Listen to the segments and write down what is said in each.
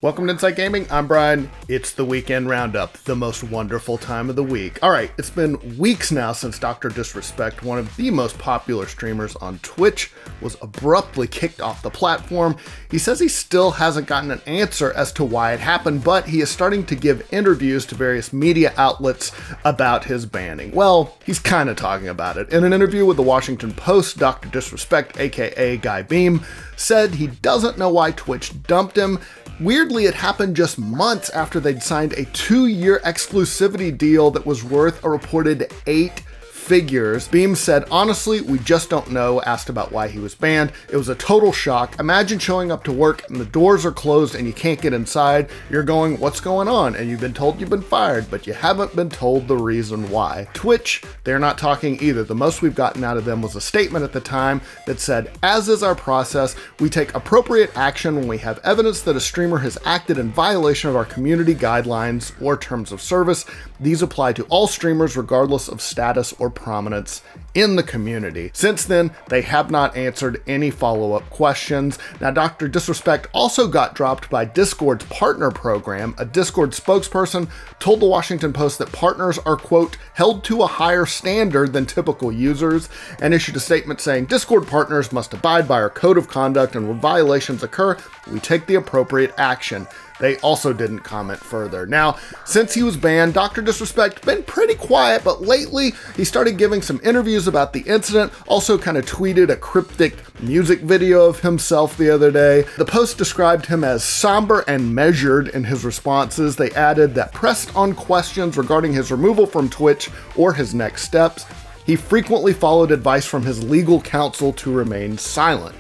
Welcome to Inside Gaming, I'm Brian. It's the weekend roundup, the most wonderful time of the week. Alright, it's been weeks now since Dr. Disrespect, one of the most popular streamers on Twitch, was abruptly kicked off the platform. He says he still hasn't gotten an answer as to why it happened, but he is starting to give interviews to various media outlets about his banning. Well, he's kind of talking about it. In an interview with the Washington Post, Dr. Disrespect, aka Guy Beam, said he doesn't know why Twitch dumped him. Weirdly, it happened just months after they'd signed a 2-year exclusivity deal that was worth a reported 8 figures. Beam said, honestly, we just don't know. Asked about why he was banned. It was a total shock. Imagine showing up to work and the doors are closed and you can't get inside. You're going, what's going on? And you've been told you've been fired, but you haven't been told the reason why. Twitch, they're not talking either. The most we've gotten out of them was a statement at the time that said, as is our process, we take appropriate action when we have evidence that a streamer has acted in violation of our community guidelines or terms of service. These apply to all streamers regardless of status or prominence in the community. Since then, they have not answered any follow-up questions. Now, Dr. Disrespect also got dropped by Discord's partner program. A Discord spokesperson told the Washington Post that partners are, quote, held to a higher standard than typical users, and issued a statement saying Discord partners must abide by our code of conduct, and when violations occur, we take the appropriate action. They also didn't comment further. Now, since he was banned, Dr. Disrespect been pretty quiet, but lately he started giving some interviews about the incident, also kind of tweeted a cryptic music video of himself the other day. The Post described him as somber and measured in his responses. They added that pressed on questions regarding his removal from Twitch or his next steps, he frequently followed advice from his legal counsel to remain silent.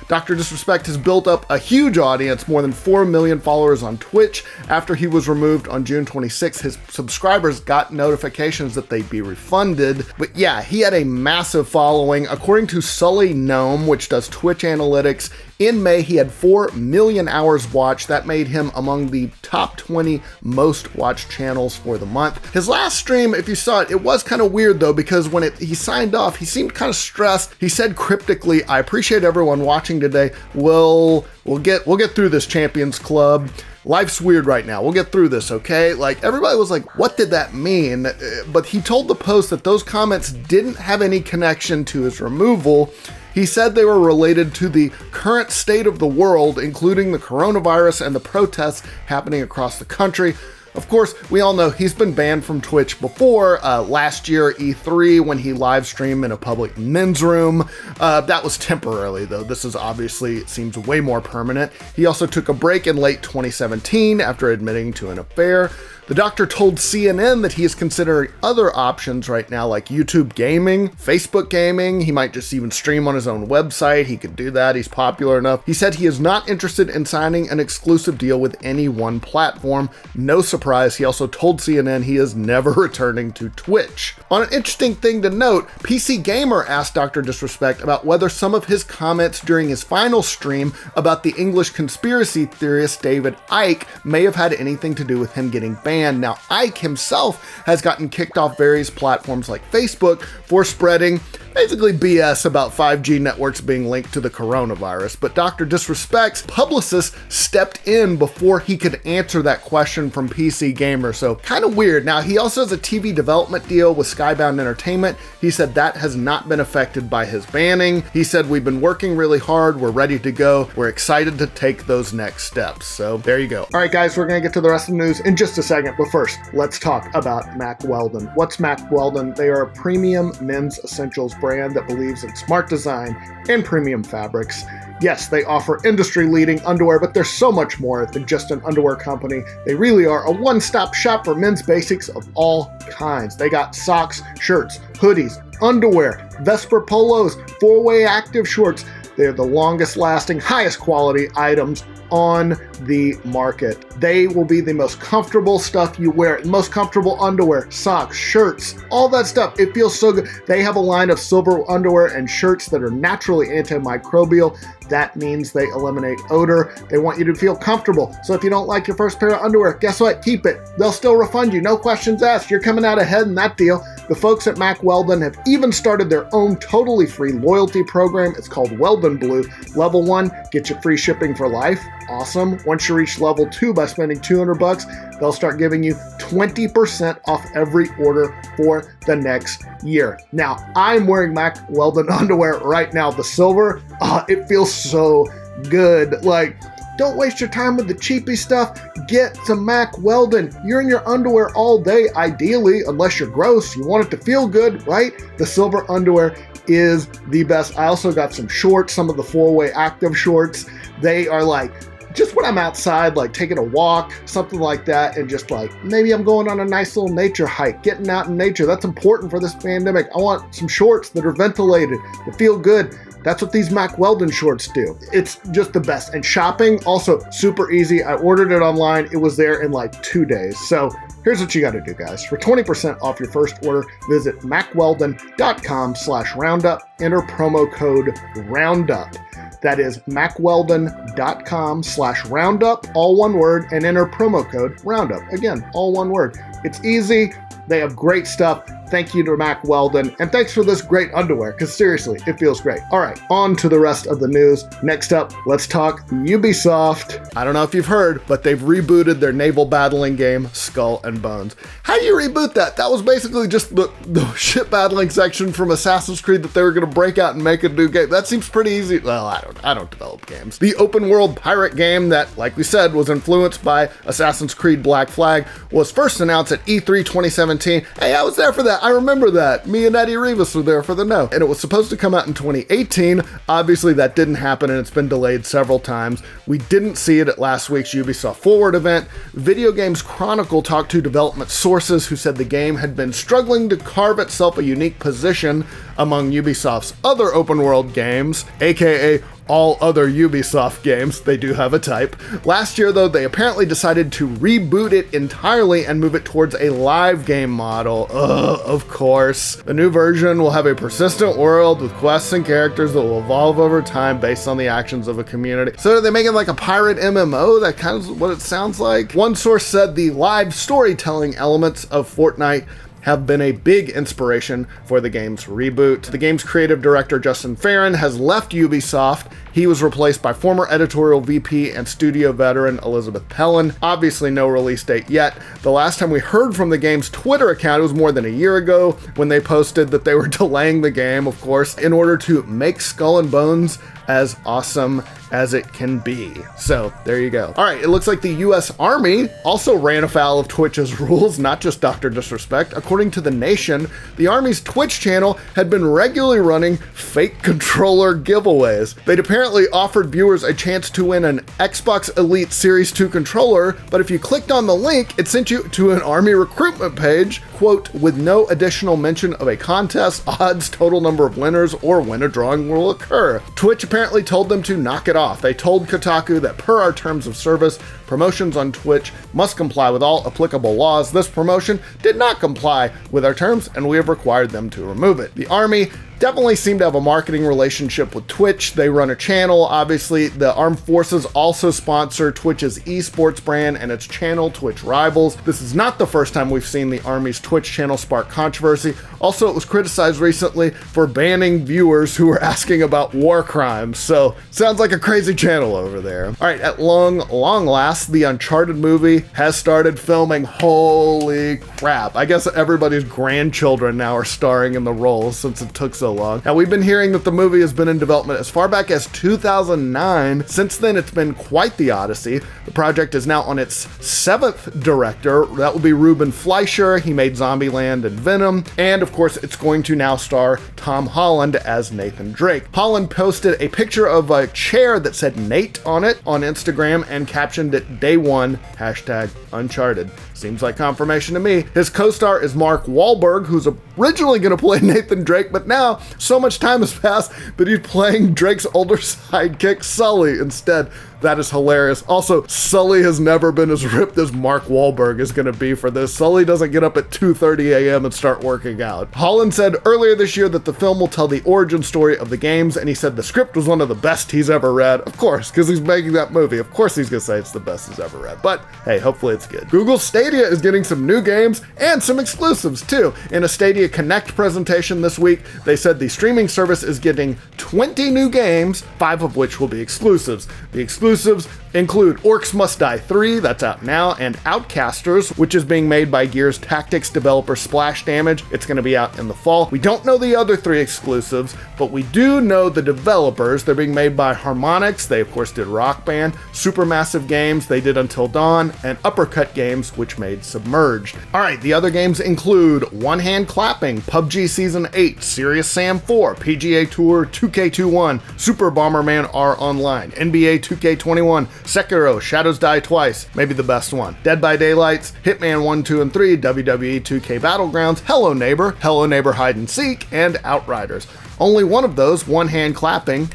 Dr. Disrespect has built up a huge audience, more than 4 million followers on Twitch. After he was removed on June 26, his subscribers got notifications that they'd be refunded. But yeah, he had a massive following. According to Sully Gnome, which does Twitch analytics, in May he had 4 million hours watched. That made him among the top 20 most watched channels for the month. His last stream, if you saw it, it was kind of weird though, because when he signed off, he seemed kind of stressed. He said cryptically, I appreciate everyone watching today. We'll get through this, Champions Club. Life's weird right now. We'll get through this, okay? Like, everybody was like, what did that mean? But he told the Post that those comments didn't have any connection to his removal. He said they were related to the current state of the world, including the coronavirus and the protests happening across the country. Of course, we all know he's been banned from Twitch before, last year E3 when he live streamed in a public men's room. That was temporarily though. This is obviously, it seems way more permanent. He also took a break in late 2017 after admitting to an affair. The doctor told CNN that he is considering other options right now, like YouTube gaming, Facebook gaming. He might just even stream on his own website. He could do that. He's popular enough. He said he is not interested in signing an exclusive deal with any one platform. No surprise, he also told CNN he is never returning to Twitch. On an interesting thing to note, PC Gamer asked Dr. Disrespect about whether some of his comments during his final stream about the English conspiracy theorist David Icke may have had anything to do with him getting banned. Now, Icke himself has gotten kicked off various platforms like Facebook for spreading basically BS about 5G networks being linked to the coronavirus, but Dr. Disrespect's publicist stepped in before he could answer that question from PC Gamer, so kind of weird. Now, he also has a TV development deal with Skybound Entertainment. He said that has not been affected by his banning. He said, we've been working really hard, we're ready to go, we're excited to take those next steps. So there you go. All right, guys, we're gonna get to the rest of the news in just a second, but first, let's talk about Mack Weldon. What's Mack Weldon? They are a premium men's essentials brand that believes in smart design and premium fabrics. Yes, they offer industry-leading underwear, but they're so much more than just an underwear company. They really are a one-stop shop for men's basics of all kinds. They got socks, shirts, hoodies, underwear, Vesper polos, 4-way active shorts. They're the longest-lasting, highest quality items on the market. They will be the most comfortable stuff you wear, most comfortable underwear, socks, shirts, all that stuff. It feels so good. They have a line of silver underwear and shirts that are naturally antimicrobial. That means they eliminate odor. They want you to feel comfortable. So if you don't like your first pair of underwear, guess what? Keep it. They'll still refund you. No questions asked. You're coming out ahead in that deal. The folks at Mack Weldon have even started their own totally free loyalty program. It's called Weldon Blue. Level 1 gets you free shipping for life. Awesome. Once you reach level 2 by spending $200, they'll start giving you 20% off every order for the next year. Now, I'm wearing Mack Weldon underwear right now, the silver. It feels so good. Like, don't waste your time with the cheapy stuff. Get some Mack Weldon. You're in your underwear all day, ideally, unless you're gross. You want it to feel good, right? The silver underwear is the best. I also got some shorts, some of the 4-way active shorts. They are like, just when I'm outside, like taking a walk, something like that, and just like, maybe I'm going on a nice little nature hike, getting out in nature. That's important for this pandemic. I want some shorts that are ventilated, that feel good. That's what these Mack Weldon shorts do. It's just the best. And shopping, also super easy. I ordered it online. It was there in like 2 days. So here's what you got to do, guys. For 20% off your first order, visit mackweldon.com/roundup. Enter promo code ROUNDUP. That is mackweldon.com/roundup, all one word, and enter promo code ROUNDUP. Again, all one word. It's easy. They have great stuff. Thank you to Mack Weldon, and thanks for this great underwear, because seriously, it feels great. All right, on to the rest of the news. Next up, let's talk Ubisoft. I don't know if you've heard, but they've rebooted their naval battling game, Skull and Bones. How do you reboot that? That was basically just the ship battling section from Assassin's Creed that they were going to break out and make a new game. That seems pretty easy. Well, I don't develop games. The open world pirate game that, like we said, was influenced by Assassin's Creed Black Flag was first announced at E3 2017. Hey, I was there for that. I remember that. Me and Eddie Rivas were there for the no. And it was supposed to come out in 2018. Obviously, that didn't happen, and it's been delayed several times. We didn't see it at last week's Ubisoft Forward event. Video Games Chronicle talked to development sources who said the game had been struggling to carve itself a unique position among Ubisoft's other open world games, aka all other Ubisoft games. They do have a type. Last year, though, they apparently decided to reboot it entirely and move it towards a live game model. Of course. The new version will have a persistent world with quests and characters that will evolve over time based on the actions of a community. So are they making like a pirate MMO? That kind of what it sounds like. One source said the live storytelling elements of Fortnite have been a big inspiration for the game's reboot. The game's creative director, Justin Farron, has left Ubisoft. He was replaced by former editorial VP and studio veteran Elizabeth Pellin. Obviously no release date yet. The last time we heard from the game's Twitter account, it was more than a year ago, when they posted that they were delaying the game, of course, in order to make Skull and Bones as awesome as it can be. So there you go. All right, it looks like the US Army also ran afoul of Twitch's rules, not just Dr. Disrespect. According to The Nation, the Army's Twitch channel had been regularly running fake controller giveaways. They'd apparently offered viewers a chance to win an Xbox Elite Series 2 controller, but if you clicked on the link, it sent you to an Army recruitment page, quote, with no additional mention of a contest, odds, total number of winners, or when a drawing will occur. Twitch apparently told them to knock it off. They told Kotaku that per our terms of service, promotions on Twitch must comply with all applicable laws. This promotion did not comply with our terms, and we have required them to remove it. The Army definitely seem to have a marketing relationship with Twitch. They run a channel. Obviously, the armed forces also sponsor Twitch's esports brand and its channel, Twitch Rivals. This is not the first time we've seen the Army's Twitch channel spark controversy. Also, it was criticized recently for banning viewers who were asking about war crimes. So, sounds like a crazy channel over there. All right, at long last, the Uncharted movie has started filming. Holy crap. I guess everybody's grandchildren now are starring in the roles since it took so long. Now, we've been hearing that the movie has been in development as far back as 2009. Since then, it's been quite the odyssey. The project is now on its 7th director. That would be Ruben Fleischer. He made Zombieland and Venom. And of course, it's going to now star Tom Holland as Nathan Drake. Holland posted a picture of a chair that said Nate on it on Instagram and captioned it Day One, #Uncharted. Seems like confirmation to me. His co-star is Mark Wahlberg, who's originally going to play Nathan Drake, but now so much time has passed that he's playing Drake's older sidekick, Sully, instead. That is hilarious. Also, Sully has never been as ripped as Mark Wahlberg is going to be for this. Sully doesn't get up at 2:30 a.m. and start working out. Holland said earlier this year that the film will tell the origin story of the games, and he said the script was one of the best he's ever read. Of course, because he's making that movie. Of course he's going to say it's the best he's ever read. But hey, hopefully it's good. Google Stadia is getting some new games and some exclusives too. In a Stadia Connect presentation this week, they said the streaming service is getting 20 new games, 5 of which will be exclusives. The exclusives include Orcs Must Die 3, that's out now, and Outcasters, which is being made by Gears Tactics developer Splash Damage. It's going to be out in the fall. We don't know the other 3 exclusives, but we do know the developers. They're being made by Harmonix. They, of course, did Rock Band, Supermassive Games, they did Until Dawn, and Uppercut Games, which made Submerged. All right, the other games include One Hand Clapping, PUBG Season 8, Serious Sam 4, PGA Tour 2K21, Super Bomberman R Online, NBA 2K21, Sekiro, Shadows Die Twice, maybe the best one, Dead by Daylights, Hitman 1, 2, and 3, WWE 2K Battlegrounds, Hello Neighbor Hide and Seek, and Outriders. Only one of those, One Hand Clapping,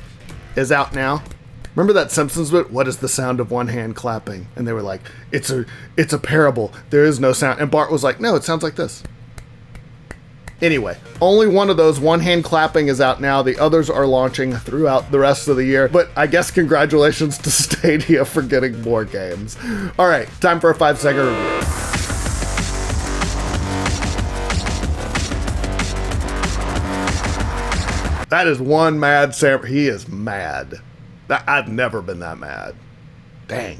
is out now. Remember that Simpsons bit? What is the sound of one hand clapping? And they were like, it's a parable. There is no sound. And Bart was like, no, it sounds like this. Anyway, only one of those, One Hand Clapping, is out now. The others are launching throughout the rest of the year. But I guess congratulations to Stadia for getting more games. All right, time for a 5-second review. That is one mad Sam. He is mad. I've never been that mad. Dang.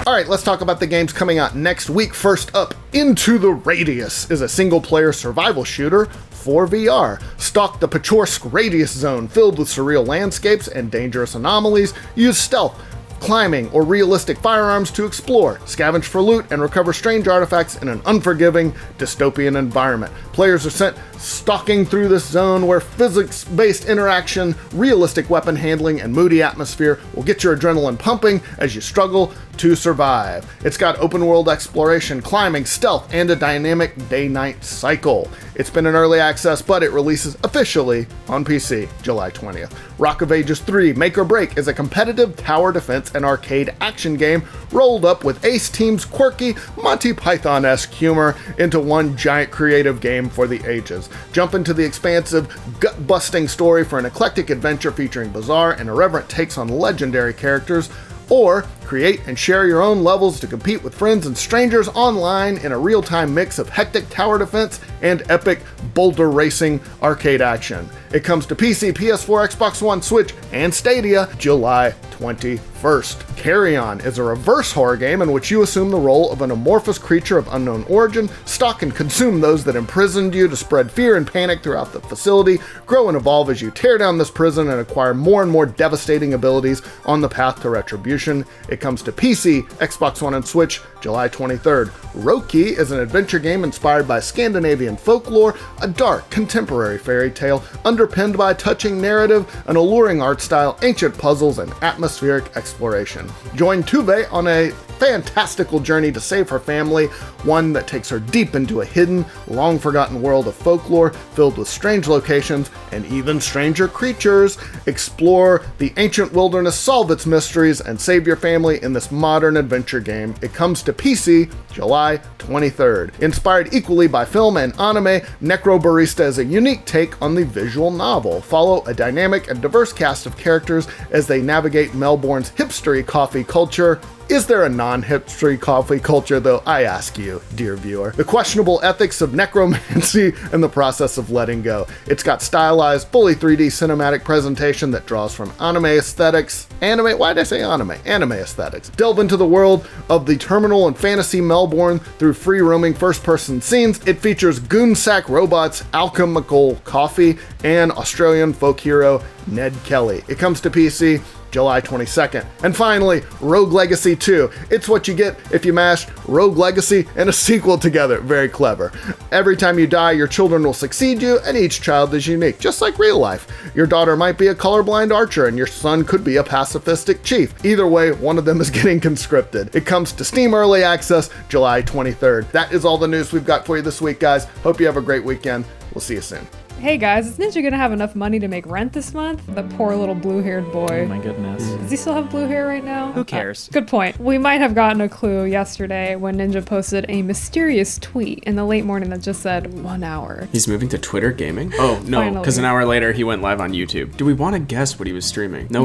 All right, let's talk about the games coming out next week. First up, Into the Radius is a single-player survival shooter for VR. Stalk the Pechorsk Radius Zone, filled with surreal landscapes and dangerous anomalies. Use stealth, climbing, or realistic firearms to explore, scavenge for loot, and recover strange artifacts in an unforgiving, dystopian environment. Players are sent stalking through this zone where physics-based interaction, realistic weapon handling, and moody atmosphere will get your adrenaline pumping as you struggle to survive. It's got open-world exploration, climbing, stealth, and a dynamic day-night cycle. It's been in early access, but it releases officially on PC July 20th. Rock of Ages 3 Make or Break is a competitive tower defense and arcade action game rolled up with Ace Team's quirky, Monty Python-esque humor into one giant creative game for the ages. Jump into the expansive, gut-busting story for an eclectic adventure featuring bizarre and irreverent takes on legendary characters, or create and share your own levels to compete with friends and strangers online in a real-time mix of hectic tower defense and epic boulder racing arcade action. It comes to PC, PS4, Xbox One, Switch, and Stadia July 21st. Carry On is a reverse horror game in which you assume the role of an amorphous creature of unknown origin, stalk and consume those that imprisoned you to spread fear and panic throughout the facility, grow and evolve as you tear down this prison and acquire more and more devastating abilities on the path to retribution. It comes to PC, Xbox One, and Switch July 23rd. Roki is an adventure game inspired by Scandinavian folklore, a dark, contemporary fairy tale underpinned by a touching narrative, an alluring art style, ancient puzzles, and atmospheric exploration. Join Tuve on a fantastical journey to save her family, one that takes her deep into a hidden, long-forgotten world of folklore filled with strange locations and even stranger creatures. Explore the ancient wilderness, solve its mysteries, and save your family in this modern adventure game. It comes to PC July 23rd. Inspired equally by film and anime, Necrobarista is a unique take on the visual novel. Follow a dynamic and diverse cast of characters as they navigate Melbourne's hipstery coffee culture. Is there a non-hipstery coffee culture, though? I ask you, dear viewer. The questionable ethics of necromancy and the process of letting go. It's got stylized, fully 3D cinematic presentation that draws from anime aesthetics. Why did I say anime? Anime aesthetics. Delve into the world of the terminal and fantasy Melbourne through free-roaming first-person scenes. It features goon-sack robots, alchemical coffee, and Australian folk hero Ned Kelly. It comes to PC July 22nd. And finally, Rogue Legacy 2. It's what you get if you mash Rogue Legacy and a sequel together. Very clever. Every time you die, your children will succeed you, and each child is unique, just like real life. Your daughter might be a colorblind archer, and your son could be a pacifistic chief. Either way, one of them is getting conscripted. It comes to Steam Early Access July 23rd. That is all the news we've got for you this week, guys. Hope you have a great weekend. We'll see you soon. Hey guys, is Ninja gonna have enough money to make rent this month? That poor little blue-haired boy. Oh my goodness. Does he still have blue hair right now? Who cares? Good point. We might have gotten a clue yesterday when Ninja posted a mysterious tweet in the late morning that just said 1 hour. He's moving to Twitter gaming? Oh, no, because an hour later he went live on YouTube. Do we want to guess what he was streaming? No,